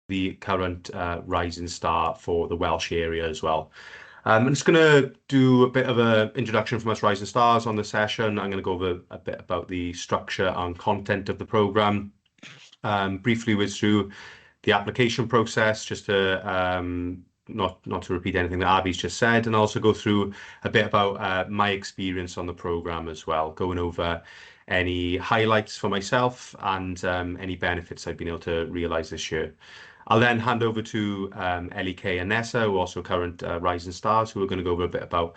the current rising star for the Welsh area as well. I'm just going to do a bit of an introduction from us rising stars on the session. I'm going to go over a bit about the structure and content of the program. Briefly whiz through the application process, just to not to repeat anything that Abby's just said, and also go through a bit about my experience on the program as well, going over any highlights for myself and any benefits I've been able to realise this year. I'll then hand over to Ellie and Nessa, who are also current rising stars, who are going to go over a bit about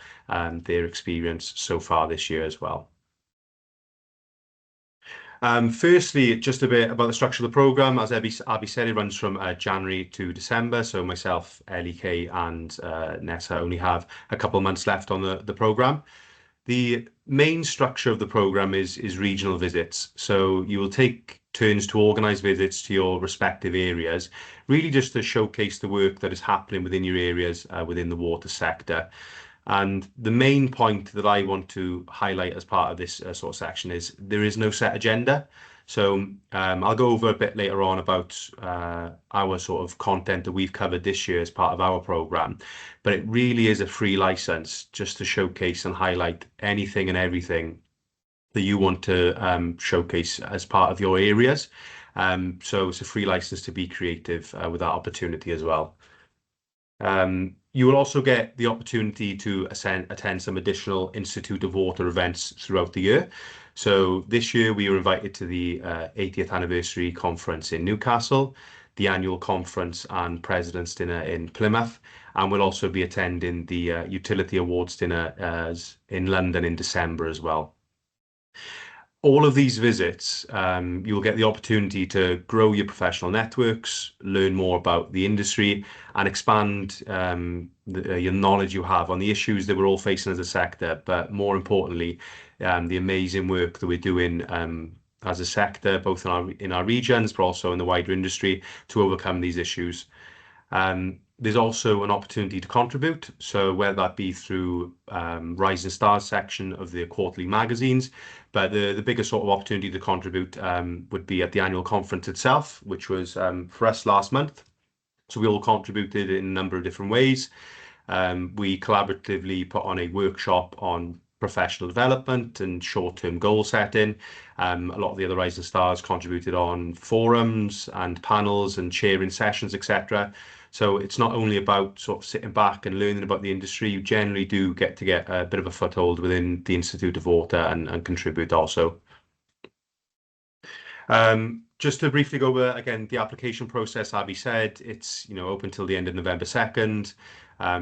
their experience so far this year as well. Firstly, just a bit about the structure of the program. As Abby said, it runs from January to December. So myself, Ellie and Nessa only have a couple of months left on the program. The main structure of the program is regional visits. So you will take turns to organise visits to your respective areas, really just to showcase the work that is happening within your areas within the water sector. And the main point that I want to highlight as part of this sort of section is there is no set agenda. So I'll go over a bit later on about our sort of content that we've covered this year as part of our program. But it really is a free license just to showcase and highlight anything and everything that you want to showcase as part of your areas. So it's a free license to be creative with that opportunity as well. You will also get the opportunity to attend some additional Institute of Water events throughout the year. So this year we were invited to the 80th anniversary conference in Newcastle, the annual conference and President's Dinner in Plymouth, and we'll also be attending the Utility Awards Dinner in London in December as well. All of these visits, you'll get the opportunity to grow your professional networks, learn more about the industry, and expand your knowledge you have on the issues that we're all facing as a sector, but more importantly, the amazing work that we're doing as a sector, both in our regions, but also in the wider industry, to overcome these issues. There's also an opportunity to contribute, so whether that be through Rising Stars section of the quarterly magazines, but the biggest sort of opportunity to contribute would be at the annual conference itself, which was for us last month. So we all contributed in a number of different ways. We collaboratively put on a workshop on professional development and short-term goal setting. A lot of the other Rising Stars contributed on forums and panels and sharing sessions, etc. So it's not only about sort of sitting back and learning about the industry. You generally do get a bit of a foothold within the Institute of Water and contribute also. Just to briefly go over again the application process, Abby said it's open till the end of November 2nd.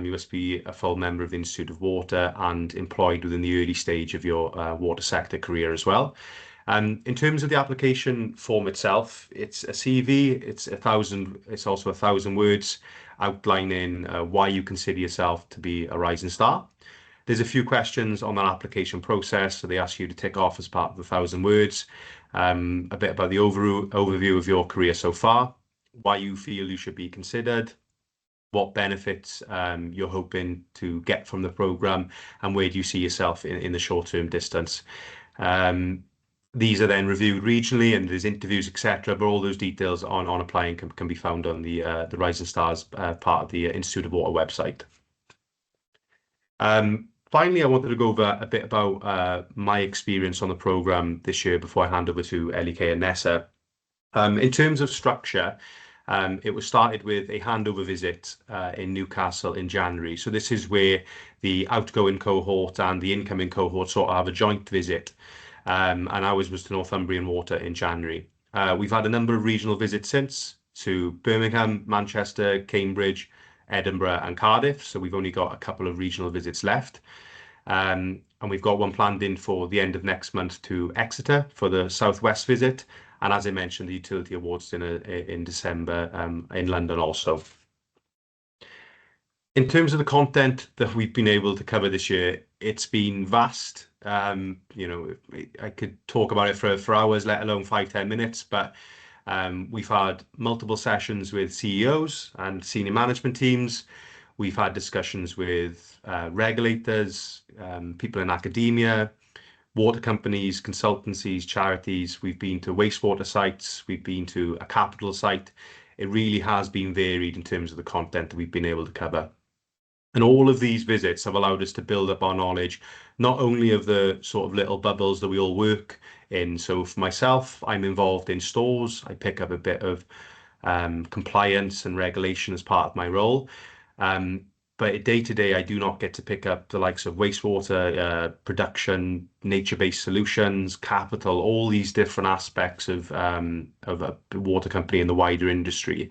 You must be a full member of the Institute of Water and employed within the early stage of your water sector career as well. In terms of the application form itself, it's a CV. It's also 1,000 words outlining why you consider yourself to be a rising star. There's a few questions on that application process, so they ask you to tick off as part of the 1,000 words. A bit about the overview of your career so far, why you feel you should be considered, what benefits you're hoping to get from the program, and where do you see yourself in the short-term distance. These are then reviewed regionally, and there's interviews, etc. But all those details on applying can be found on the Rising Stars part of the Institute of Water website. Finally, I wanted to go over a bit about my experience on the program this year before I hand over to Ellie and Nessa. In terms of structure, it was started with a handover visit in Newcastle in January. So this is where the outgoing cohort and the incoming cohort sort of have a joint visit. And ours was to Northumbrian Water in January. We've had a number of regional visits since to Birmingham, Manchester, Cambridge, Edinburgh and Cardiff. So we've only got a couple of regional visits left. And we've got one planned in for the end of next month to Exeter for the Southwest visit. And as I mentioned, the Utility Awards Dinner in December in London also. In terms of the content that we've been able to cover this year, it's been vast. I could talk about it for hours, let alone 5-10 minutes, but we've had multiple sessions with CEOs and senior management teams. We've had discussions with regulators, people in academia, water companies, consultancies, charities. We've been to wastewater sites. We've been to a capital site. it really has been varied in terms of the content that we've been able to cover. And all of these visits have allowed us to build up our knowledge, not only of the sort of little bubbles that we all work in. So for myself, I'm involved in stores. I pick up a bit of compliance and regulation as part of my role. But day to day, I do not get to pick up the likes of wastewater, production, nature-based solutions, capital, all these different aspects of a water company in the wider industry.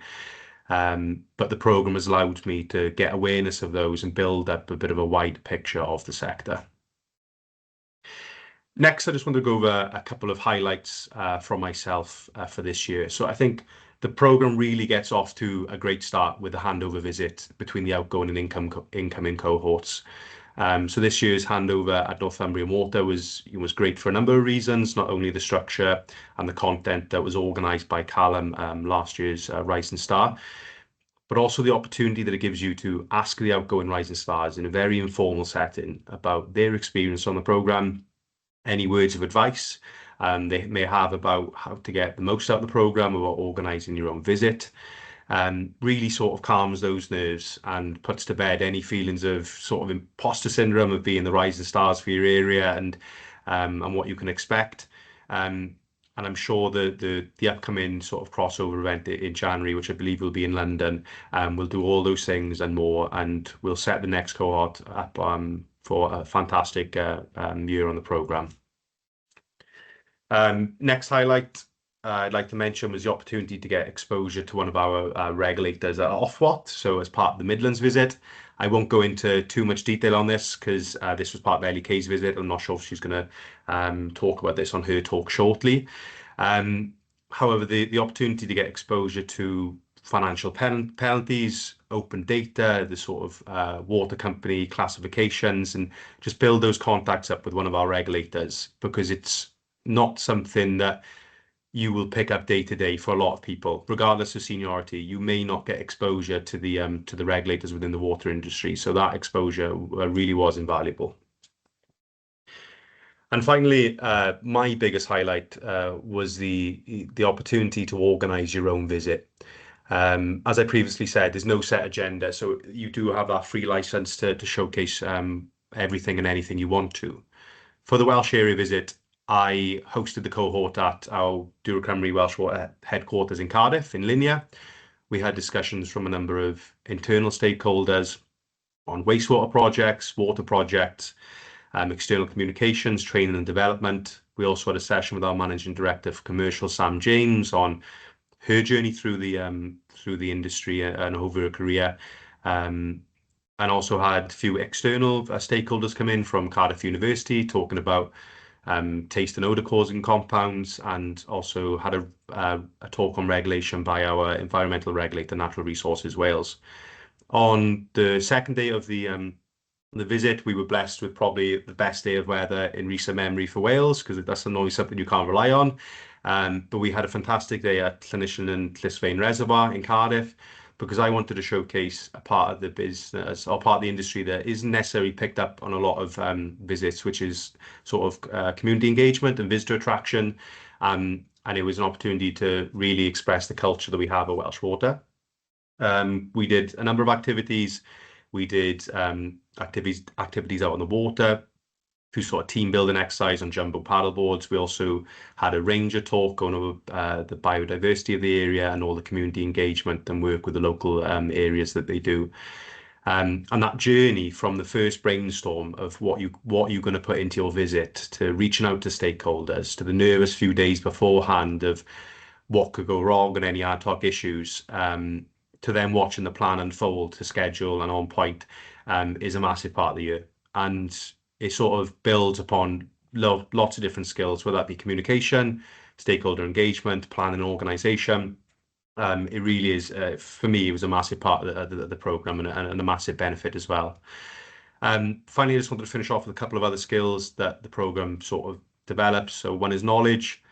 But the program has allowed me to get awareness of those and build up a bit of a wide picture of the sector. Next, I just want to go over a couple of highlights from myself for this year. So I think the program really gets off to a great start with the handover visit between the outgoing and incoming cohorts. So this year's handover at Northumbrian Water was great for a number of reasons, not only the structure and the content that was organised by Callum, last year's Rising Star, but also the opportunity that it gives you to ask the outgoing Rising Stars in a very informal setting about their experience on the programme, any words of advice they may have about how to get the most out of the programme, about organising your own visit. Really sort of calms those nerves and puts to bed any feelings of sort of imposter syndrome of being the Rising Stars for your area and what you can expect. And I'm sure the upcoming sort of crossover event in January, which I believe will be in London, will do all those things and more, and we'll set the next cohort up for a fantastic year on the programme. Next highlight I'd like to mention was the opportunity to get exposure to one of our regulators at IWater. So as part of the Midlands visit, I won't go into too much detail on this because this was part of LEK's visit. I'm not sure if she's going to talk about this on her talk shortly. However, the opportunity to get exposure to financial penalties, open data, the sort of water company classifications, and just build those contacts up with one of our regulators, because it's not something that you will pick up day to day for a lot of people, regardless of seniority. You may not get exposure to the regulators within the water industry. So that exposure really was invaluable. And finally, my biggest highlight was the opportunity to organise your own visit. As I previously said, there's no set agenda, so you do have that free license to showcase everything and anything you want to. For the Welsh area visit, I hosted the cohort at our Dŵr Cymru Welsh Water headquarters in Cardiff, in Linia. We had discussions from a number of internal stakeholders on wastewater projects, water projects, external communications, training and development. We also had a session with our managing director for commercial, Sam James, on her journey through the industry and over her career, and also had a few external stakeholders come in from Cardiff University talking about taste and odour causing compounds, and also had a talk on regulation by our environmental regulator, Natural Resources Wales. On the second day of the visit, we were blessed with probably the best day of weather in recent memory for Wales, because that's normally something you can't rely on. But we had a fantastic day at Llynishon and Llysfaen Reservoir in Cardiff, because I wanted to showcase a part of the business or part of the industry that isn't necessarily picked up on a lot of visits, which is sort of community engagement and visitor attraction. And it was an opportunity to really express the culture that we have at Welsh Water. We did a number of activities. We did activities out on the water, through sort of team building exercise on jumbo paddle boards. We also had a ranger talk on the biodiversity of the area and all the community engagement and work with the local areas that they do. And that journey from the first brainstorm of what you're going to put into your visit, to reaching out to stakeholders, to the nervous few days beforehand of what could go wrong and any ad hoc issues, to then watching the plan unfold to schedule and on point, is a massive part of the year. And it sort of builds upon lots of different skills, whether that be communication, stakeholder engagement, planning, and organisation. It really is, for me, it was a massive part of the programme and a massive benefit as well. Finally, I just wanted to finish off with a couple of other skills that the programme sort of develops. So one is knowledge.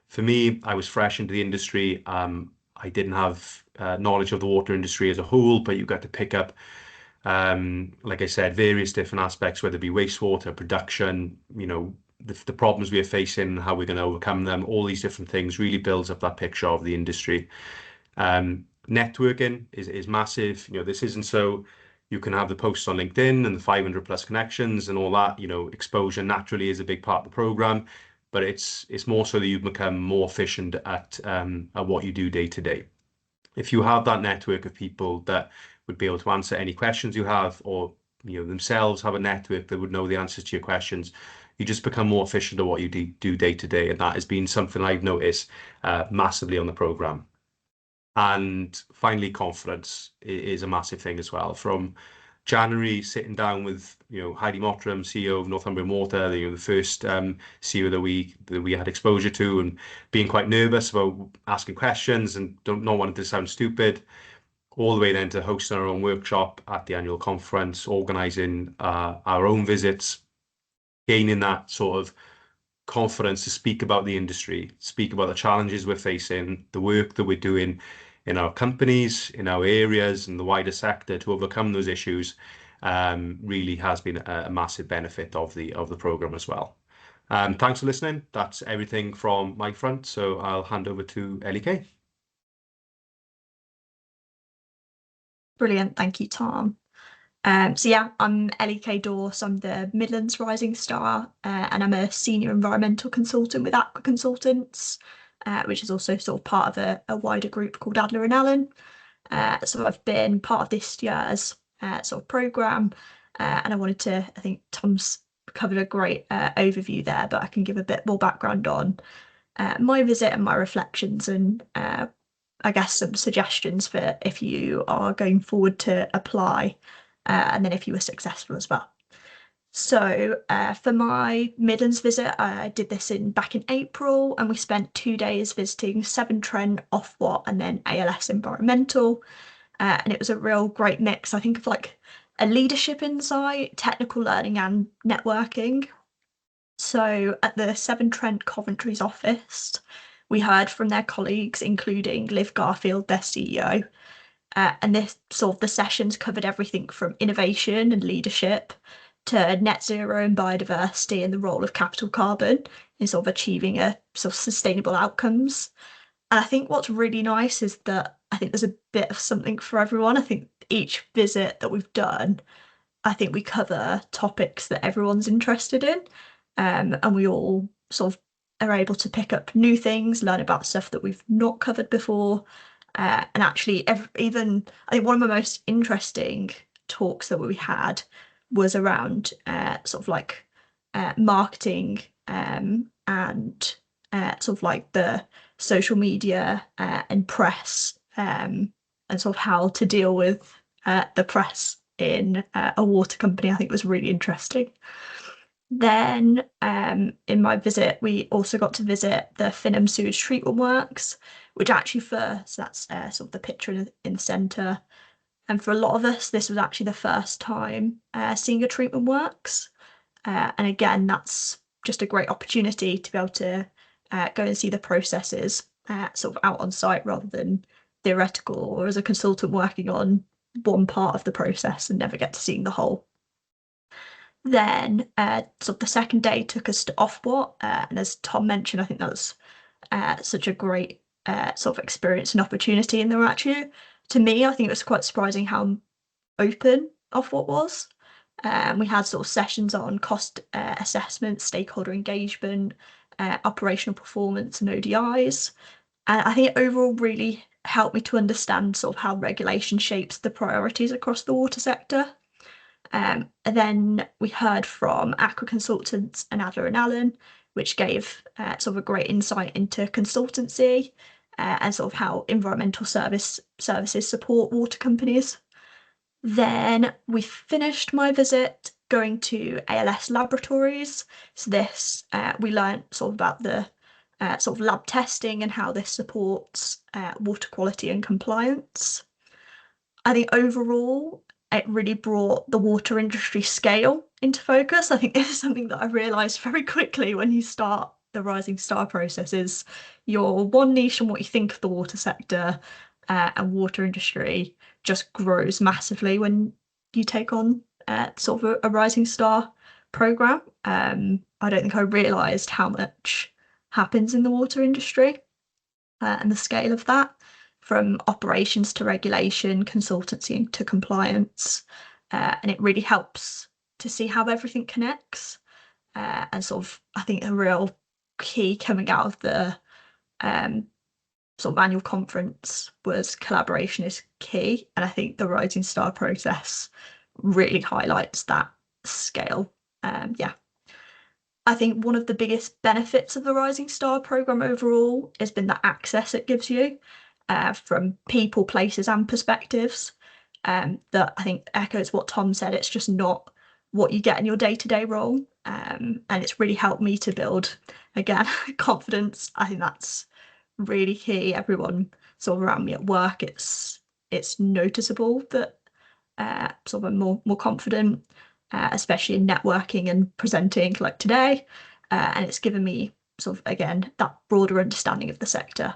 For me, I was fresh into the industry. I didn't have knowledge of the water industry as a whole, but you got to pick up, like I said, various different aspects, whether it be wastewater, production, the problems we are facing, how we're going to overcome them. All these different things really builds up that picture of the industry. networking is massive. This isn't so you can have the posts on LinkedIn and the 500 plus connections and all that. Exposure naturally is a big part of the program, but it's more so that you become more efficient at what you do day to day. If you have that network of people that would be able to answer any questions you have, or themselves have a network that would know the answers to your questions, you just become more efficient at what you do day to day. And that has been something I've noticed massively on the program. And finally, confidence is a massive thing as well. From January, sitting down with Heidi Mottram, CEO of Northumbrian Water, the first CEO that we had exposure to, and being quite nervous about asking questions and not wanting to sound stupid, all the way then to hosting our own workshop at the annual conference, organising our own visits, gaining that sort of confidence to speak about the industry, speak about the challenges we're facing, the work that we're doing in our companies, in our areas, and the wider sector to overcome those issues, really has been a massive benefit of the program as well. Thanks for listening. That's everything from my front. So I'll hand over to Ellie Kay. Brilliant. Thank you, Tom. So yeah, I'm Ellie Kay Dorse. I'm the Midlands Rising Star, and I'm a senior environmental consultant with Aqua Consultants, which is also sort of part of a wider group called Adler and Allen. So I've been part of this year's sort of programme, and I think Tom's covered a great overview there, but I can give a bit more background on my visit and my reflections, and I guess some suggestions for if you are going forward to apply, and then if you were successful as well. So for my Midlands visit, I did this back in April, and we spent 2 days visiting Severn Trent, Ofwat, and then ALS Environmental. And it was a real great mix, I think, of like a leadership insight, technical learning, and networking. So at the Severn Trent Coventry's office, we heard from their colleagues, including Liv Garfield, their CEO. And this sort of the sessions covered everything from innovation and leadership to net zero and biodiversity and the role of capital carbon in sort of achieving a sort of sustainable outcomes. And I think what's really nice is that I think there's a bit of something for everyone. I think each visit that we've done, I think we cover topics that everyone's interested in, and we all sort of are able to pick up new things, learn about stuff that we've not covered before. And actually, even I think one of the most interesting talks that we had was around sort of like marketing, and sort of like the social media and press, and sort of how to deal with the press in a water company. I think was really interesting. Then in my visit, we also got to visit the Finham Sewage Treatment Works, which actually so that's sort of the picture in the centre. And for a lot of us, this was actually the first time seeing a treatment works. And again, that's just a great opportunity to be able to go and see the processes sort of out on site rather than theoretical, or as a consultant working on one part of the process and never get to see the whole. Then sort of the second day took us to Ofwat, and as Tom mentioned, I think that was such a great sort of experience and opportunity. And there were actually, to me, I think it was quite surprising how open Ofwat was. We had sort of sessions on cost assessment, stakeholder engagement, operational performance, and ODIs. And I think it overall really helped me to understand sort of how regulation shapes the priorities across the water sector. And then we heard from Aqua Consultants and Adler and Allen, which gave sort of a great insight into consultancy and sort of how environmental services support water companies. Then we finished my visit going to ALS laboratories. So this we learned sort of about the sort of lab testing and how this supports water quality and compliance. I think overall, it really brought the water industry scale into focus. I think this is something that I realised very quickly when you start the Rising Star process is you're one niche on what you think of the water sector, and water industry just grows massively when you take on sort of a Rising Star programme. I don't think I realised how much happens in the water industry and the scale of that. from operations to regulation, consultancy to compliance. And it really helps to see how everything connects. And sort of, I think a real key coming out of the sort of annual conference was collaboration is key. And I think the Rising Star process really highlights that scale. Yeah. I think one of the biggest benefits of the Rising Star programme overall has been the access it gives you from people, places, and perspectives. That I think echoes what Tom said. It's just not what you get in your day-to-day role. And it's really helped me to build, again, confidence. I think that's really key. Everyone sort of around me at work, it's noticeable that sort of I'm more confident, especially in networking and presenting like today. And it's given me sort of, again, that broader understanding of the sector.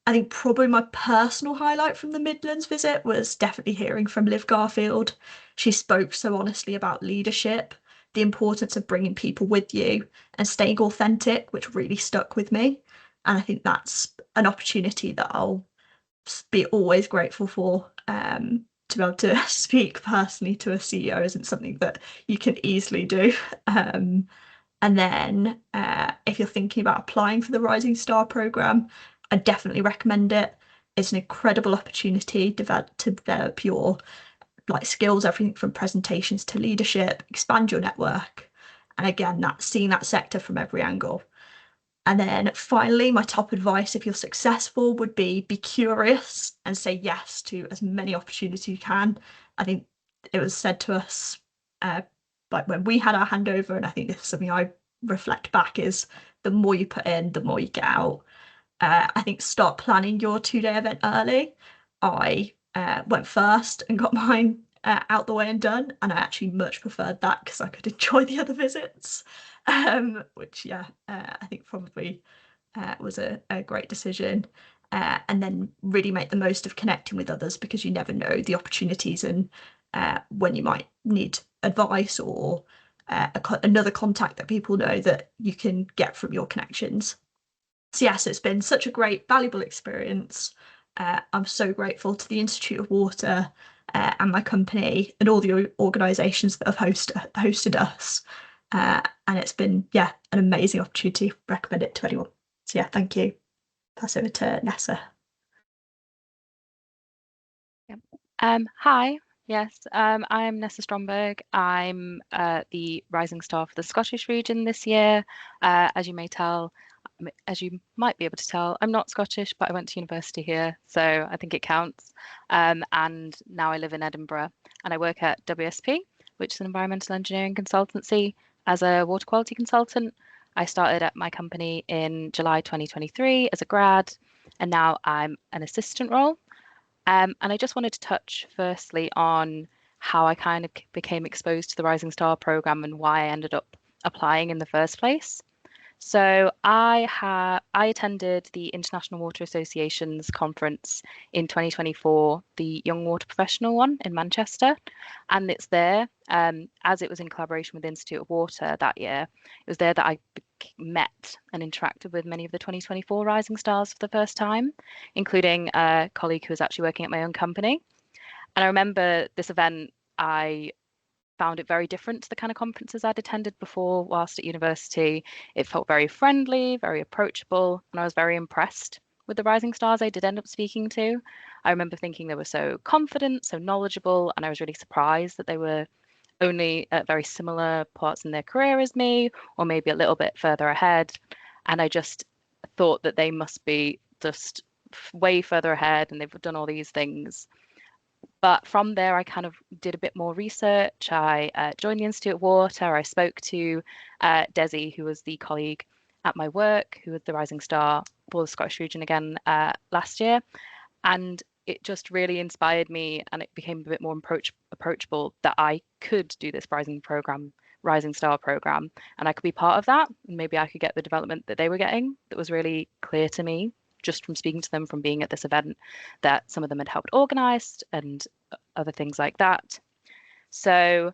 I think probably my personal highlight from the Midlands visit was definitely hearing from Liv Garfield. She spoke so honestly about leadership, the importance of bringing people with you and staying authentic, which really stuck with me. And I think that's an opportunity that I'll be always grateful for. To be able to speak personally to a CEO isn't something that you can easily do. And then if you're thinking about applying for the Rising Star programme, I definitely recommend it. It's an incredible opportunity to develop your like skills, everything from presentations to leadership, expand your network. And again, that's seeing that sector from every angle. And then finally, my top advice if you're successful would be curious and say yes to as many opportunities you can. I think it was said to us like when we had our handover, and I think this is something I reflect back is the more you put in, the more you get out. I think start planning your 2-day event early. I went first and got mine out the way and done, and I actually much preferred that because I could enjoy the other visits, which yeah, I think probably was a great decision. And then really make the most of connecting with others because you never know the opportunities and when you might need advice or another contact that people know that you can get from your connections. So yes, it's been such a great, valuable experience. I'm so grateful to the Institute of Water and my company and all the organisations that have hosted us. And it's been, yeah, an amazing opportunity. Recommend it to anyone. So yeah, thank you. Pass over to Nessa. Hi, yes, I'm Nessa Stromberg. I'm the Rising Star for the Scottish region this year. As you may tell, as you might be able to tell, I'm not Scottish, but I went to university here, so I think it counts. And now I live in Edinburgh, and I work at WSP, which is an environmental engineering consultancy, as a water quality consultant. I started at my company in July 2023 as a grad, and now I'm an assistant role. And I just wanted to touch firstly on how I kind of became exposed to the Rising Star program and why I ended up applying in the first place. So I attended the International Water Association's conference in 2024, the Young Water Professional one in Manchester, and it's there, as it was in collaboration with the Institute of Water that year, it was there that I met and interacted with many of the 2024 Rising Stars for the first time, including a colleague who was actually working at my own company. And I remember this event, I found it very different to the kind of conferences I'd attended before whilst at university. It felt very friendly, very approachable, and I was very impressed with the Rising Stars I did end up speaking to. I remember thinking they were so confident, so knowledgeable, and I was really surprised that they were only at very similar parts in their career as me, or maybe a little bit further ahead. And I just thought that they must be just way further ahead and they've done all these things. But from there, I kind of did a bit more research. I joined the Institute of Water. I spoke to Desi, who was the colleague at my work, who was the Rising Star for the Scottish region again last year. And it just really inspired me, and it became a bit more approachable that I could do this Rising Star program, and I could be part of that. And maybe I could get the development that they were getting that was really clear to me just from speaking to them, from being at this event that some of them had helped organise and other things like that. So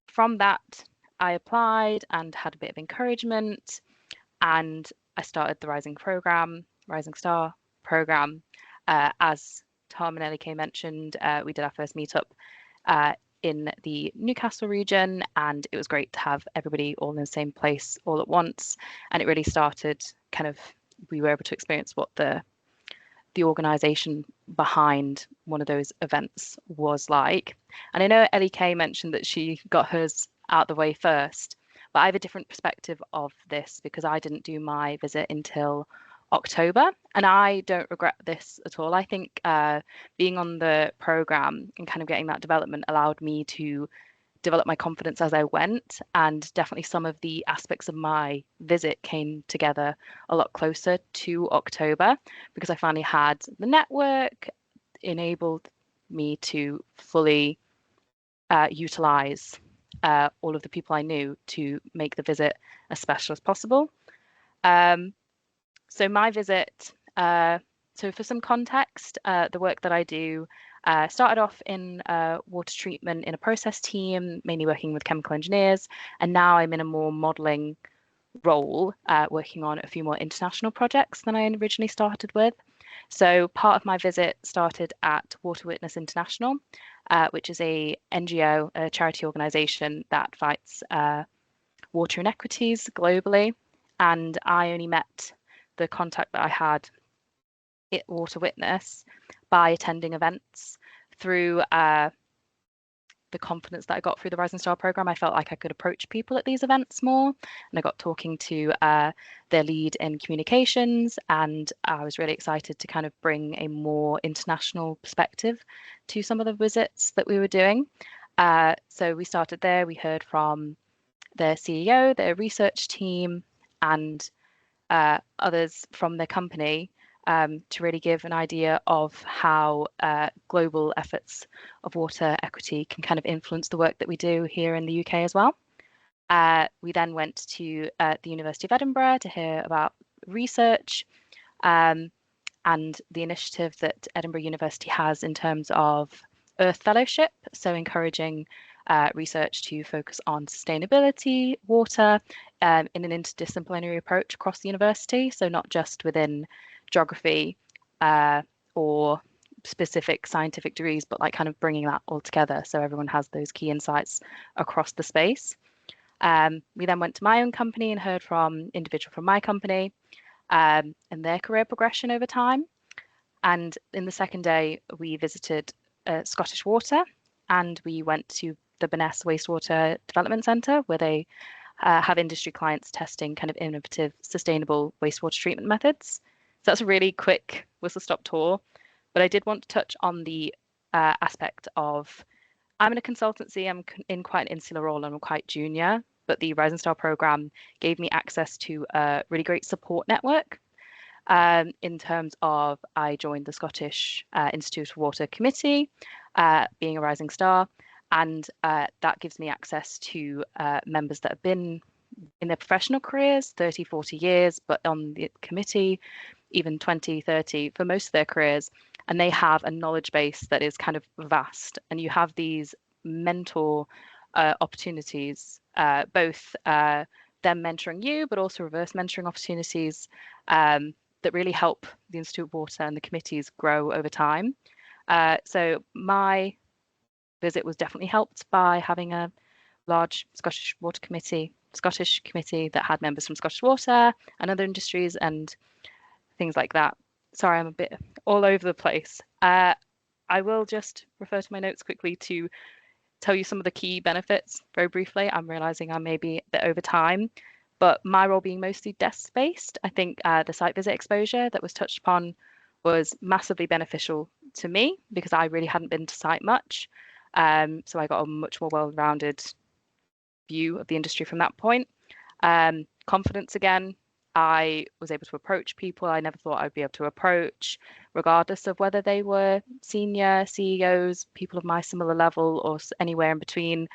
from that, I applied and had a bit of encouragement, and I started the Rising Star program. As Tom and LK mentioned, we did our first meetup in the Newcastle region, and it was great to have everybody all in the same place all at once. And it really started we were able to experience what the organisation behind one of those events was like. And I know LK mentioned that she got hers out the way first, but I have a different perspective of this because I didn't do my visit until October, and I don't regret this at all. I think being on the programme and kind of getting that development allowed me to develop my confidence as I went, and definitely some of the aspects of my visit came together a lot closer to October because I finally had the network enabled me to fully utilise all of the people I knew to make the visit as special as possible. So my visit, so for some context, the work that I do started off in water treatment in a process team, mainly working with chemical engineers, and now I'm in a more modelling role, working on a few more international projects than I originally started with. So part of my visit started at Water Witness International, which is a NGO, a charity organisation that fights water inequities globally, and I only met the contact that I had at Water Witness by attending events. Through the confidence that I got through the Rising Star programme, I felt like I could approach people at these events more, and I got talking to their lead in communications, and I was really excited to kind of bring a more international perspective to some of the visits that we were doing. So we started there. We heard from their CEO, their research team, and others from their company to really give an idea of how global efforts of water equity can kind of influence the work that we do here in the UK as well. We then went to the University of Edinburgh to hear about research and the initiative that Edinburgh University has in terms of Earth Fellowship, so encouraging research to focus on sustainability, water, in an interdisciplinary approach across the university, so not just within geography or specific scientific degrees, but like kind of bringing that all together so everyone has those key insights across the space. We then went to my own company and heard from individual from my company and their career progression over time. And in the second day, we visited Scottish Water, and we went to the Burness Wastewater Development Centre, where they have industry clients testing kind of innovative, sustainable wastewater treatment methods. So that's a really quick whistle-stop tour. But I did want to touch on the aspect of, I'm in a consultancy, I'm in quite an insular role, and I'm quite junior, but the Rising Star programme gave me access to a really great support network. In terms of, I joined the Scottish Institute of Water Committee, being a Rising Star, and that gives me access to members that have been in their professional careers 30, 40 years, but on the committee, even 20, 30 for most of their careers, and they have a knowledge base that is kind of vast, and you have these mentor opportunities, both them mentoring you, but also reverse mentoring opportunities that really help the Institute of Water and the committees grow over time. So my visit was definitely helped by having a large Scottish committee that had members from Scottish Water and other industries and things like that. Sorry, I'm a bit all over the place. I will just refer to my notes quickly to tell you some of the key benefits very briefly. I'm realizing I may be a bit over time, but my role being mostly desk-based, I think the site visit exposure that was touched upon was massively beneficial to me because I really hadn't been to site much. So I got a much more well-rounded view of the industry from that point. Confidence again, I was able to approach people I never thought I'd be able to approach, regardless of whether they were senior CEOs, people of my similar level, or anywhere in between.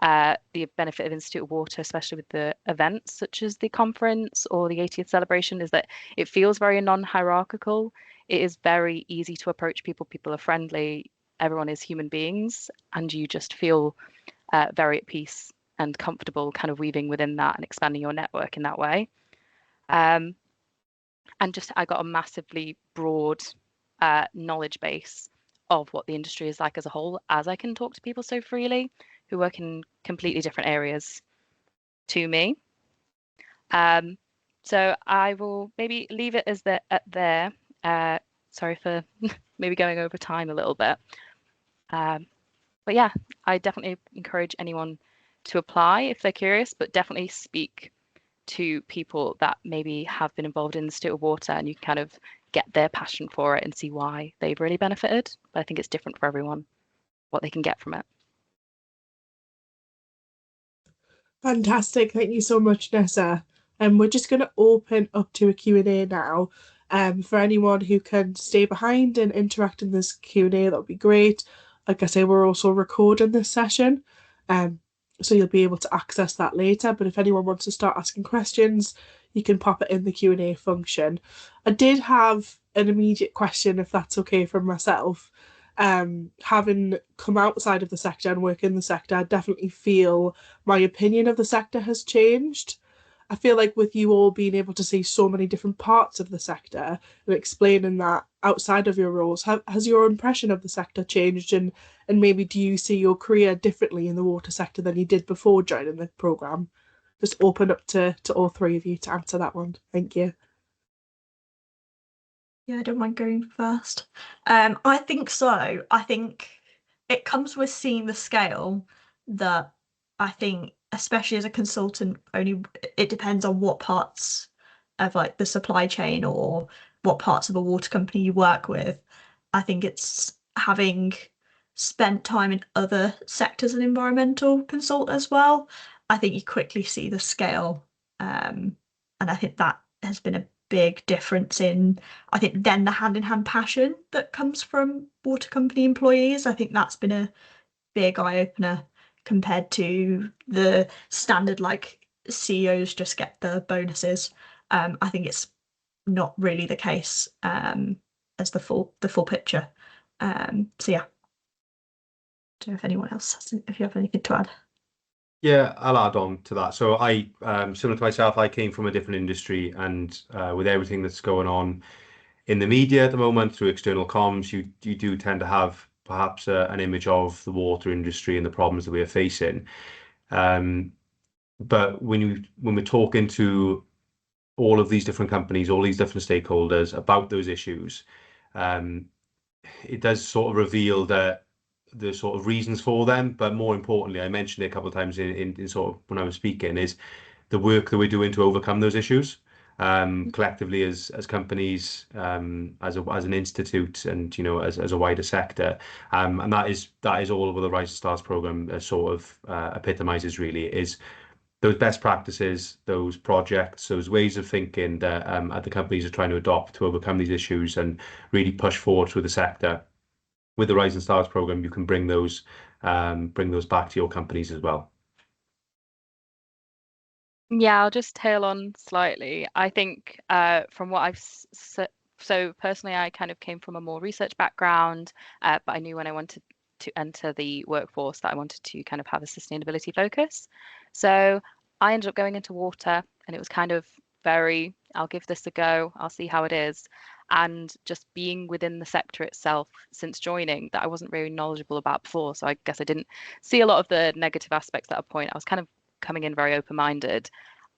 The benefit of Institute of Water, especially with the events such as the conference or the 80th celebration, is that it feels very non-hierarchical. It is very easy to approach people. People are friendly. Everyone is human beings, and you just feel very at peace and comfortable kind of weaving within that and expanding your network in that way. And just I got a massively broad knowledge base of what the industry is like as a whole, as I can talk to people so freely who work in completely different areas to me. So I will maybe leave it as there. Sorry for maybe going over time a little bit. But yeah, I definitely encourage anyone to apply if they're curious, but definitely speak to people that maybe have been involved in the state of water, and you can kind of get their passion for it and see why they've really benefited. But I think it's different for everyone, what they can get from it. Fantastic. Thank you so much, Nessa. We're just going to open up to a Q&A now. For anyone who can stay behind and interact in this Q&A, that would be great. Like I say, we're also recording this session, so you'll be able to access that later. But if anyone wants to start asking questions, you can pop it in the Q&A function. I did have an immediate question, if that's okay, from myself. Having come outside of the sector and work in the sector, I definitely feel my opinion of the sector has changed. I feel like with you all being able to see so many different parts of the sector and explaining that outside of your roles, has your impression of the sector changed, and maybe do you see your career differently in the water sector than you did before joining the programme? Just open up to all three of you to answer that one. Thank you. Yeah, I don't mind going first. I think so. I think it comes with seeing the scale that I think, especially as a consultant, only it depends on what parts of like the supply chain or what parts of a water company you work with. I think it's having spent time in other sectors and environmental consult as well. I think you quickly see the scale, and I think that has been a big difference in, I think, then the hand-in-hand passion that comes from water company employees. I think that's been a big eye-opener compared to the standard, like, CEOs just get the bonuses. I think it's not really the case as the full picture. So yeah. Don't know if anyone else if you have anything to add. Yeah, I'll add on to that. So I, similar to myself, I came from a different industry, and with everything that's going on in the media at the moment through external comms, you do tend to have perhaps an image of the water industry and the problems that we are facing. But when we're talking to all of these different companies, all these different stakeholders about those issues, it does sort of reveal the sort of reasons for them. But more importantly, I mentioned it a couple of times in sort of when I was speaking, is the work that we're doing to overcome those issues collectively as companies, as an institute, and as a wider sector, and that is all of what the Rising Stars program sort of epitomizes. Really, is those best practices, those projects, those ways of thinking that the companies are trying to adopt to overcome these issues and really push forward through the sector. With the Rising Stars program, you can bring those back to your companies as well. Yeah, I'll just tail on slightly. I think from what I've so personally, I kind of came from a more research background, but I knew when I wanted to enter the workforce that I wanted to kind of have a sustainability focus. So I ended up going into water, and it was kind of very, I'll give this a go, I'll see how it is. And just being within the sector itself since joining, that I wasn't very knowledgeable about before. So I guess I didn't see a lot of the negative aspects at a point. I was kind of coming in very open-minded.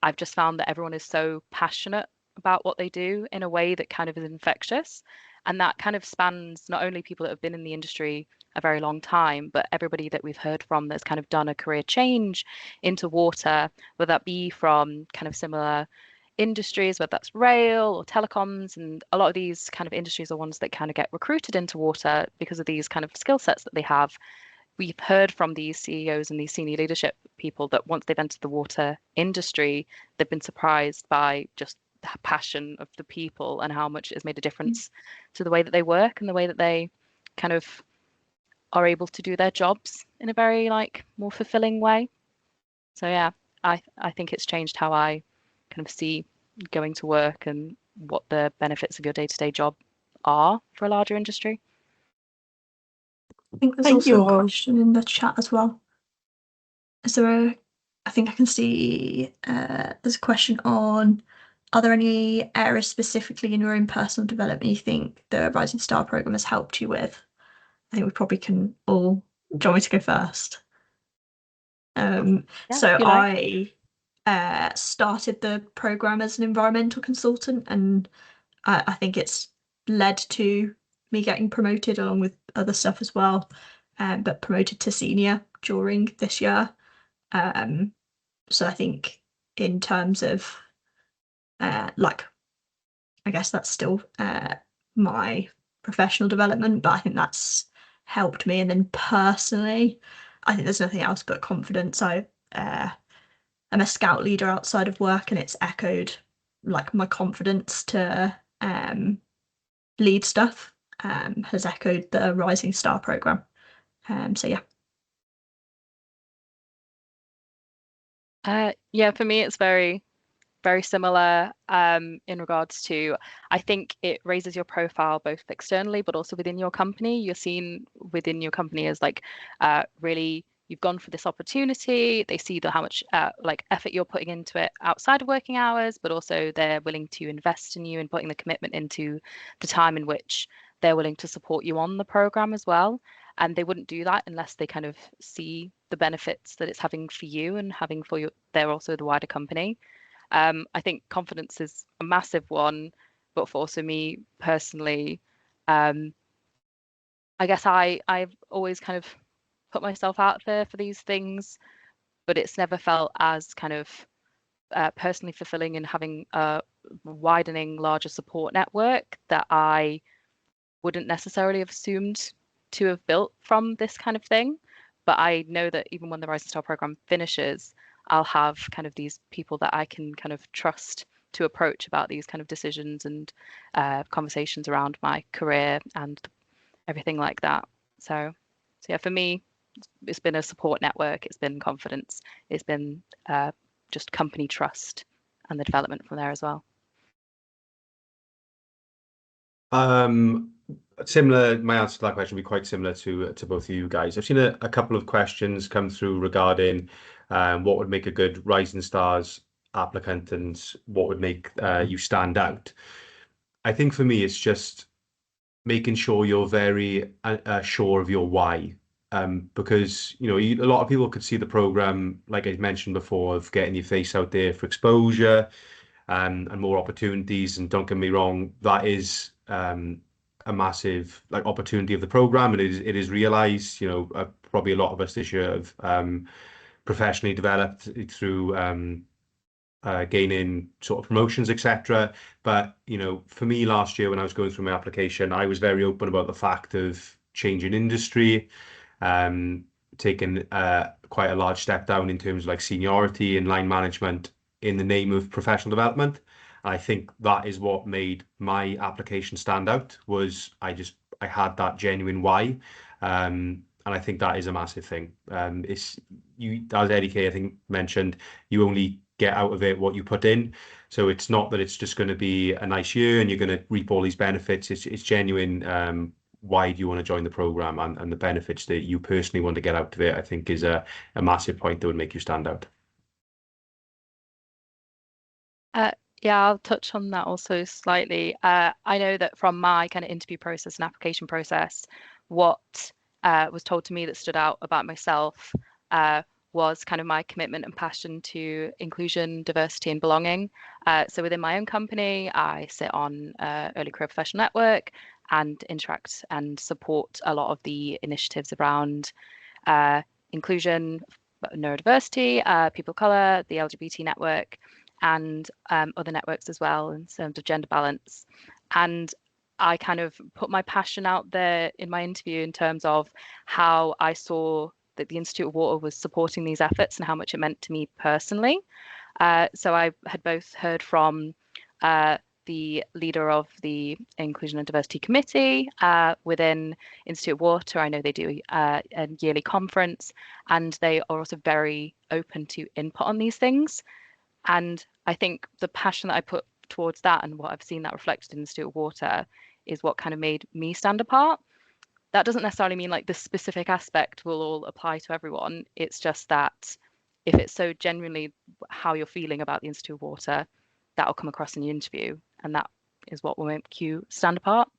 I've just found that everyone is so passionate about what they do in a way that kind of is infectious. And that kind of spans not only people that have been in the industry a very long time, but everybody that we've heard from that's kind of done a career change into water, whether that be from kind of similar industries, whether that's rail or telecoms. And a lot of these kind of industries are ones that kind of get recruited into water because of these kind of skill sets that they have. We've heard from these CEOs and these senior leadership people that once they've entered the water industry, they've been surprised by just the passion of the people and how much it has made a difference to the way that they work and the way that they kind of are able to do their jobs in a very like more fulfilling way. So yeah, I think it's changed how I kind of see going to work and what the benefits of your day-to-day job are for a larger industry. I think there's also a question in the chat as well. Is there I think I can see there's a question on Are there any areas specifically in your own personal development you think the Rising Star programme has helped you with? I think we probably can all. Do you want me to go first? So I started the programme as an environmental consultant, and I think it's led to me getting promoted along with other stuff as well, but promoted to senior during this year. So I think in terms of like, I guess that's still my professional development, but I think that's helped me. And then personally, I think there's nothing else but confidence. I'm a scout leader outside of work, and it's echoed like my confidence to lead stuff has echoed the Rising Star programme. So yeah. Yeah, for me it's very similar in regards to, I think it raises your profile both externally but also within your company. You're seen within your company as like really, you've gone for this opportunity. They see how much like effort you're putting into it outside of working hours, but also they're willing to invest in you and putting the commitment into the time in which they're willing to support you on the program as well. And they wouldn't do that unless they kind of see the benefits that it's having for you and having for they're also the wider company. I think confidence is a massive one, but for also me personally, I guess I've always kind of put myself out there for these things, but it's never felt as kind of personally fulfilling in having a widening, larger support network that I wouldn't necessarily have assumed to have built from this kind of thing. But I know that even when the Rising Star program finishes, I'll have kind of these people that I can kind of trust to approach about these kind of decisions and conversations around my career and everything like that. So yeah, for me, it's been a support network, it's been confidence, it's been just company trust and the development from there as well. Similar, my answer to that question would be quite similar to both of you guys. I've seen a couple of questions come through regarding what would make a good Rising Stars applicant and what would make you stand out. I think for me, it's just making sure you're very sure of your why. Because a lot of people could see the program, like I mentioned before, of getting your face out there for exposure and more opportunities. And don't get me wrong, that is a massive opportunity of the program, and it is realized. Probably a lot of us this year have professionally developed through gaining sort of promotions, etc. But for me last year when I was going through my application, I was very open about the fact of changing industry, taking quite a large step down in terms of seniority and line management in the name of professional development. And I think that is what made my application stand out, was I had that genuine why. And I think that is a massive thing. It's you, as Eddie K I think mentioned, you only get out of it what you put in. So it's not that it's just going to be a nice year and you're going to reap all these benefits. It's genuine. Why do you want to join the program, and the benefits that you personally want to get out of it, I think is a massive point that would make you stand out. Yeah, I'll touch on that also slightly. I know that from my kind of interview process and application process, what was told to me that stood out about myself was kind of my commitment and passion to inclusion, diversity, and belonging. So within my own company, I sit on Early Career Professional Network and interact and support a lot of the initiatives around inclusion, neurodiversity, people of colour, the LGBT network, and other networks as well in terms of gender balance. And I kind of put my passion out there in my interview in terms of how I saw that the Institute of Water was supporting these efforts and how much it meant to me personally. So I had both heard from the leader of the Inclusion and Diversity Committee within Institute of Water. I know they do a yearly conference, and they are also very open to input on these things. And I think the passion that I put towards that and what I've seen that reflected in the Institute of Water is what kind of made me stand apart. That doesn't necessarily mean the specific aspect will all apply to everyone. It's just that if it's so genuinely how you're feeling about the Institute of Water, that'll come across in the interview, and that is what will make you stand apart.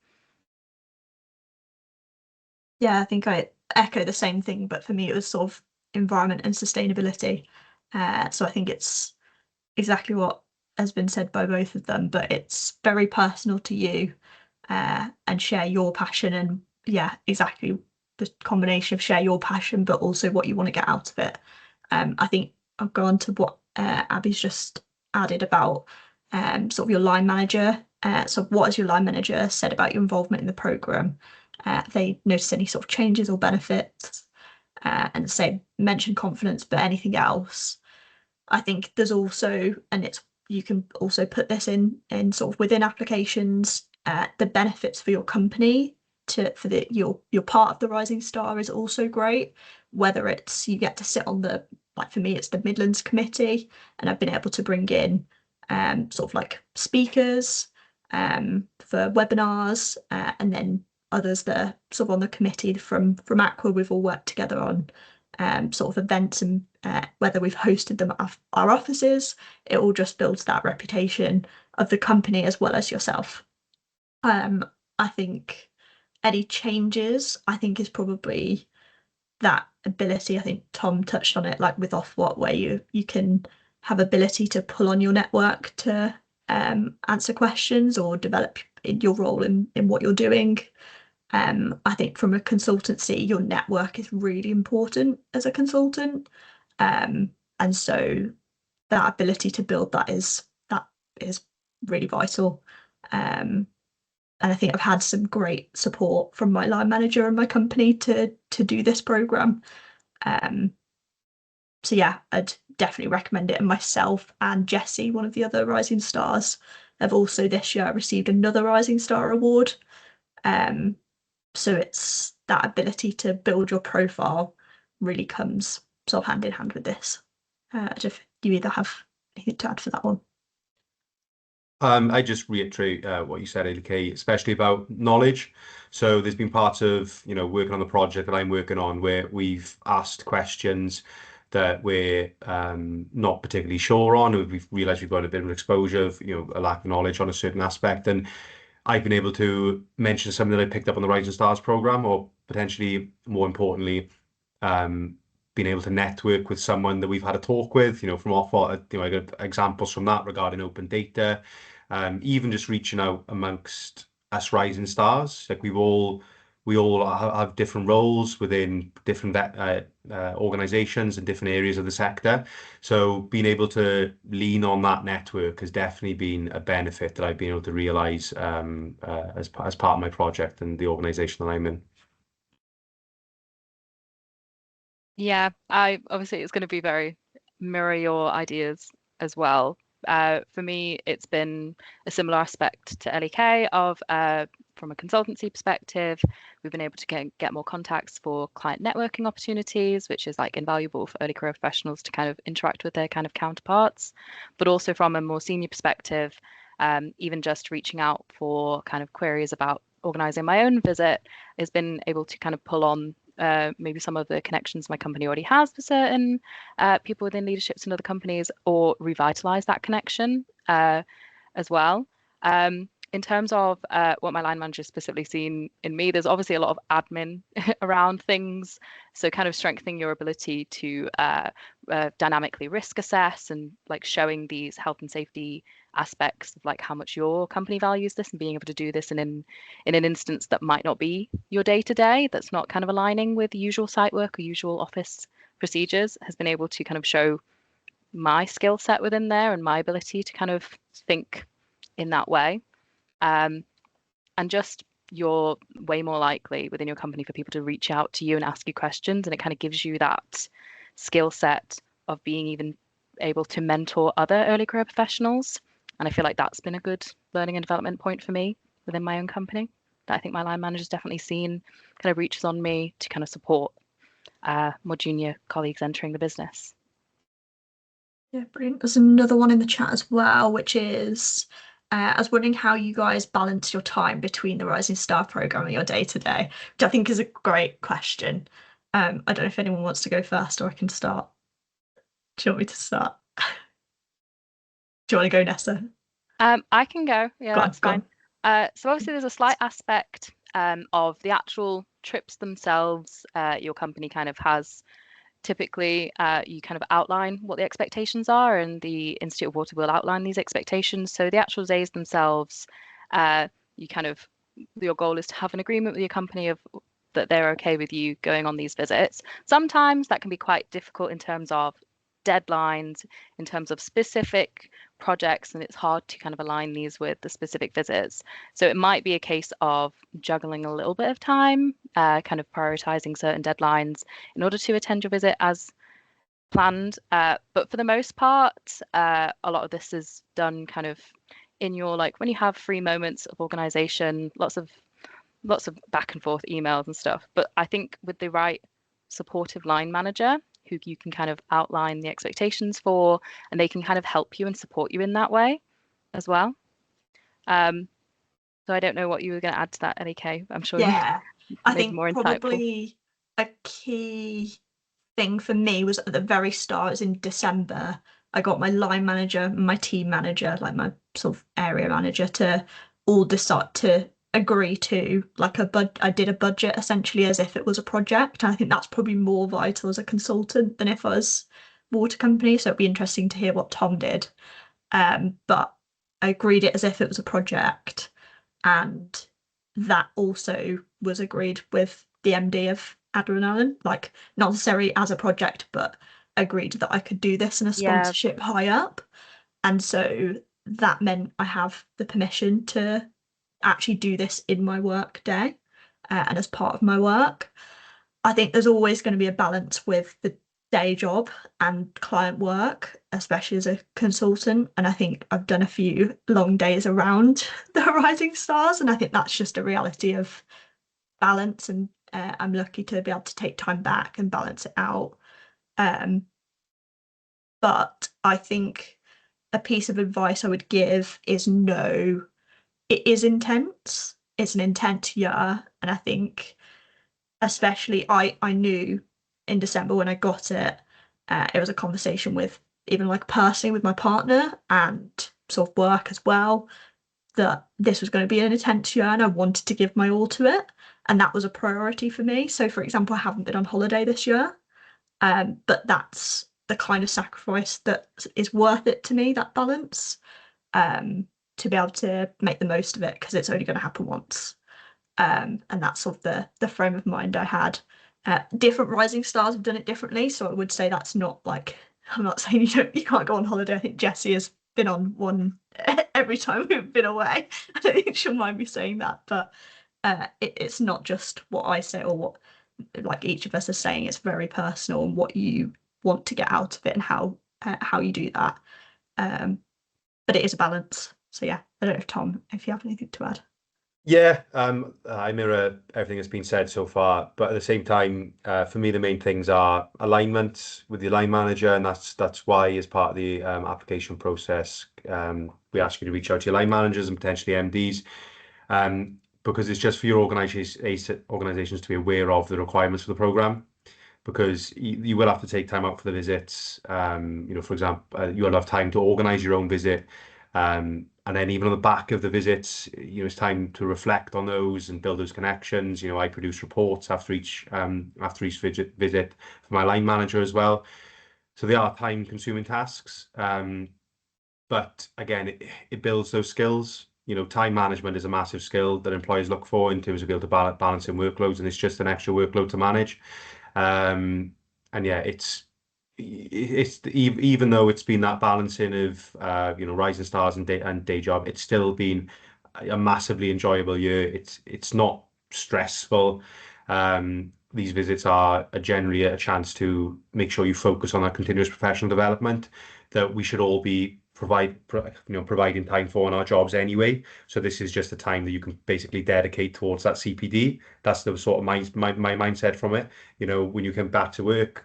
Yeah, I think I echo the same thing, but for me it was sort of environment and sustainability. So I think it's exactly what has been said by both of them, but it's very personal to you, and share your passion, and yeah, exactly the combination of share your passion, but also what you want to get out of it. I think I'll go on to what Abby's just added about sort of your line manager. So what has your line manager said about your involvement in the programme? Have they noticed any sort of changes or benefits? And say mention confidence, but anything else? I think there's also, and it's, you can also put this in sort of within applications, the benefits for your company for you're part of the Rising Star is also great. Whether it's you get to sit on the, like for me it's the Midlands committee, and I've been able to bring in sort of like speakers for webinars, and then others that are sort of on the committee from IWater, we've all worked together on sort of events, and whether we've hosted them at our offices, it all just builds that reputation of the company as well as yourself. I think any changes, I think, is probably that ability. I think Tom touched on it, like with Ofwat, where you can have ability to pull on your network to answer questions or develop in your role in what you're doing. I think from a consultancy, your network is really important as a consultant. And so that ability to build that is really vital. And I think I've had some great support from my line manager and my company to do this programme. So yeah, I'd definitely recommend it. And myself and Jessie, one of the other Rising Stars, have also this year received another Rising Star award. So it's that ability to build your profile really comes sort of hand in hand with this. If you either have anything to add for that one. I just reiterate what you said, Ellie, especially about knowledge. So there's been parts of, working on the project that I'm working on where we've asked questions that we're not particularly sure on, and we've realised we've got a bit of exposure of, a lack of knowledge on a certain aspect. And I've been able to mention something that I picked up on the Rising Stars program, or potentially more importantly, being able to network with someone that we've had a talk with, from Ofwat. I got examples from that regarding open data, even just reaching out amongst us Rising Stars. Like we all have different roles within different organizations and different areas of the sector. So being able to lean on that network has definitely been a benefit that I've been able to realize as part of my project and the organization that I'm in. Yeah, obviously it's going to be very mirror your ideas as well. For me, it's been a similar aspect to LEK of from a consultancy perspective, we've been able to get more contacts for client networking opportunities, which is like invaluable for early career professionals to kind of interact with their kind of counterparts. But also from a more senior perspective, even just reaching out for kind of queries about organising my own visit has been able to kind of pull on maybe some of the connections my company already has for certain people within leaderships in other companies, or revitalize that connection as well. In terms of what my line manager has specifically seen in me, there's obviously a lot of admin around things. So kind of strengthening your ability to dynamically risk assess and like showing these health and safety aspects of like how much your company values this, and being able to do this in an instance that might not be your day-to-day, that's not kind of aligning with usual site work or usual office procedures, has been able to kind of show my skill set within there and my ability to kind of think in that way. And just you're way more likely within your company for people to reach out to you and ask you questions, and it kind of gives you that skill set of being even able to mentor other early career professionals. And I feel like that's been a good learning and development point for me within my own company, that I think my line manager's definitely seen kind of reaches on me to kind of support more junior colleagues entering the business. Yeah, brilliant. There's another one in the chat as well, which is I was wondering how you guys balance your time between the Rising Star program and your day-to-day, which I think is a great question. I don't know if anyone wants to go first, or I can start. Do you want me to start? Do you want to go, Nessa? I can go. Yeah, Go on, that's go fine. So obviously there's a slight aspect of the actual trips themselves. Your company kind of has typically you kind of outline what the expectations are, and the Institute of Water will outline these expectations. So the actual days themselves, you kind of your goal is to have an agreement with your company of that they're okay with you going on these visits. Sometimes that can be quite difficult in terms of deadlines, in terms of specific projects, and it's hard to kind of align these with the specific visits. So it might be a case of juggling a little bit of time, kind of prioritizing certain deadlines in order to attend your visit as planned. But for the most part, a lot of this is done kind of in your like when you have free moments of organization, lots of back and forth emails and stuff. But I think with the right supportive line manager who you can kind of outline the expectations for, and they can kind of help you and support you in that way as well. So I don't know what you were going to add to that, LEK. I'm sure Yeah, I maybe think more insightful. probably a key thing for me was at the very start, as in December, I got my line manager, my team manager, like my sort of area manager, to all decide to agree to like I did a budget essentially as if it was a project. And I think that's probably more vital as a consultant than if I was water company. So it'd be interesting to hear what Tom did. But I agreed it as if it was a project, and that also was agreed with the MD of Adler & Allen, like not necessarily as a project, but agreed that I could do this in a sponsorship high up. And so that meant I have the permission to actually do this in my work day and as part of my work. I think there's always going to be a balance with the day job and client work, especially as a consultant. And I think I've done a few long days around the Rising Stars, and I think that's just a reality of balance. And I'm lucky to be able to take time back and balance it out. But I think a piece of advice I would give is no, it is intense. It's an intense year. And I think especially I knew in December when I got it, it was a conversation with even like personally with my partner and sort of work as well, that this was going to be an intense year and I wanted to give my all to it. And that was a priority for me. So for example, I haven't been on holiday this year, but that's the kind of sacrifice that is worth it to me, that balance, to be able to make the most of it because it's only going to happen once. And that's sort of the frame of mind I had. Different Rising Stars have done it differently, so I would say that's not like, I'm not saying you can't go on holiday. I think Jessie has been on one every time we've been away. I don't think she'll mind me saying that, but it's not just what I say or what like each of us are saying. It's very personal and what you want to get out of it and how you do that. But it is a balance. So yeah, I don't know if Tom, if you have anything to add. Yeah, I mirror everything that's been said so far, but at the same time, for me, the main things are alignment with the line manager, and that's why, as part of the application process, we ask you to reach out to your line managers and potentially MDs, because it's just for your organizations to be aware of the requirements for the program, because you will have to take time out for the visits. For example, you'll have time to organize your own visit. And then even on the back of the visits, it's time to reflect on those and build those connections. I produce reports after each visit for my line manager as well. So they are time-consuming tasks. But again, it builds those skills. Time management is a massive skill that employers look for in terms of being able to balance in workloads, and it's just an extra workload to manage. And yeah, it's even though it's been that balancing of Rising Stars and day job, it's still been a massively enjoyable year. It's not stressful. These visits are generally a chance to make sure you focus on that continuous professional development that we should all be providing time for in our jobs anyway. So this is just a time that you can basically dedicate towards that CPD. That's the sort of my mindset from it. When you come back to work,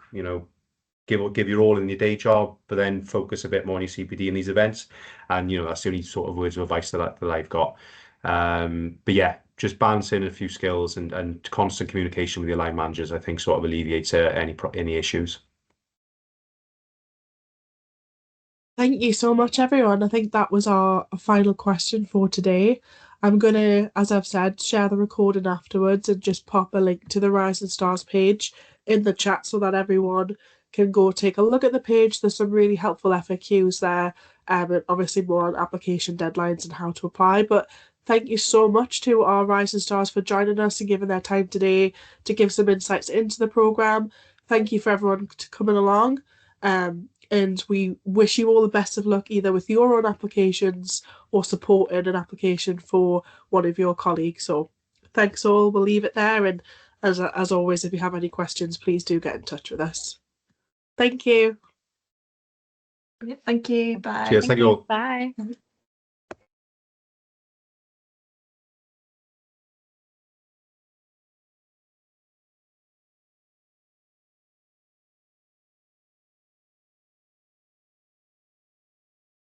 give your all in your day job, but then focus a bit more on your CPD in these events. And that's the only sort of words of advice that I've got. But yeah, just balancing a few skills and constant communication with your line managers, I think, sort of alleviates any issues. Thank you so much, everyone. I think that was our final question for today. I'm going to, as I've said, share the recording afterwards and just pop a link to the Rising Stars page in the chat so that everyone can go take a look at the page. There's some really helpful FAQs there, and obviously more on application deadlines and how to apply. But thank you so much to our Rising Stars for joining us and giving their time today to give some insights into the programme. Thank you for everyone coming along. And we wish you all the best of luck either with your own applications or supporting an application for one of your colleagues. So thanks all. We'll leave it there. And as always, if you have any questions, please do get in touch with us. Thank you. Thank you. Bye. Cheers. Thank you all. Bye.